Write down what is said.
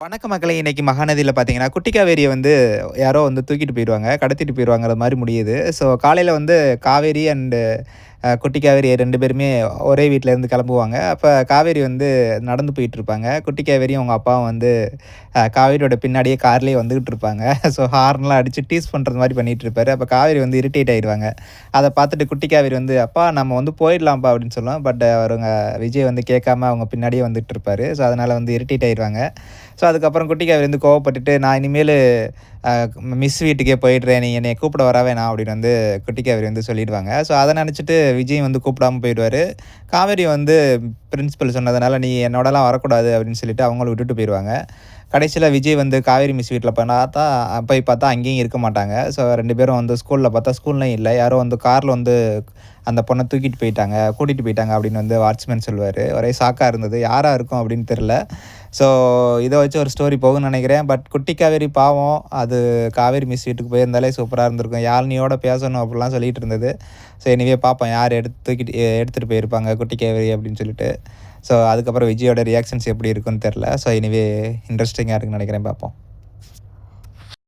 வணக்க மக்களே! இன்னைக்கு மகாநதியில பார்த்தீங்கன்னா, குட்டி காவேரிய வந்து யாரோ வந்து தூக்கிட்டு போயிருவாங்க. கடத்திட்டு போயிருவாங்கற மாரி முடியுது. ஸோ காலையில வந்து காவேரி அண்டு குட்டி காவேரி 2 பேருமே ஒரே வீட்லேருந்து கிளம்புவாங்க. அப்ப காவேரி வந்து நடந்து போயிட்டுருப்பாங்க. குட்டி காவேரியும் அவங்க அப்பாவும் வந்து காவேரியோட பின்னாடியே கார்லயே வந்துகிட்டு இருப்பாங்க. ஸோ ஹார்ன்லாம் அடிச்சு டீஸ் பண்றது மாரி பண்ணிட்டுருப்பாரு. அப்ப காவேரி வந்து இரிட்டேட் ஆயிருவாங்க. அத பார்த்துட்டு குட்டி காவேரி வந்து, "அப்பா நம்ம வந்து போயிடலாம்ப்பா" அப்படின்னு சொல்லும். பட் அவருங்க விஜய் வந்து கேட்காம அவங்க பின்னாடியே வந்துட்டுருப்பாரு. ஸோ அதனால வந்து இரிட்டேட் ஆயிருவாங்க. ஸோ அதுக்கப்புறம் குட்டி காவேரி வந்து கோவப்பட்டுட்டு, "நான் இனிமேலு அ மிஸ் வீட்டுக்கே போயிடுறேன். நீ என்னைய கூப்பிட வர வேணாம்" அப்படின்னு வந்து குட்டி காவேரி வந்து சொல்லிடுவாங்க. ஸோ அத நெனச்சுட்டு விஜயும் வந்து கூப்பிடாம போயிருவாரு. காவேரி வந்து பிரின்சிபல் சொன்னதுனால, "நீ என்னோடலாம் வரக்கூடாது" அப்படின்னு சொல்லிட்டு அவங்களும் விட்டுட்டு போயிருவாங்க. கடைசியில விஜய் வந்து காவேரி மிஸ் வீட்ல போய் பார்த்தா அங்கேயும் இருக்க மாட்டாங்க. ஸோ 2 பேரும் வந்து ஸ்கூல்ல பார்த்தா ஸ்கூல்லயும் இல்ல. யாரோ வந்து கார்ல வந்து அந்த பொண்ண தூக்கிட்டு போயிட்டாங்க, கூட்டிட்டு போயிட்டாங்க அப்படின்னு வந்து வாட்ச்மேன் சொல்லுவாரு. ஒரே ஷாக்கா இருந்தது. யாரா இருக்கும் அப்படின்னு தெரியல. ஸோ இத வச்சு ஒரு ஸ்டோரி போகும்னு நெனைக்கிறேன். பட் குட்டி காவேரி பாவம். அது காவேரி மிஸ் வீட்டுக்கு போயிருந்தாலே சூப்பரா இருந்திருக்கும். யாழினியோட பேசணும் அப்படிலாம் சொல்லிட்டு இருந்தது. ஸோ எனிவே பார்ப்போம். யார் எடுத்துட்டு போயிருப்பாங்க குட்டி காவேரி அப்படின்னு சொல்லிட்டு. ஸோ அதுக்கப்புறம் விஜயோட ரியாக்ஷன்ஸ் எப்படி இருக்குன்னு தெரியல. ஸோ எனிவே இன்ட்ரஸ்டிங்கா இருக்குன்னு நெனைக்கிறேன். பார்ப்போம்.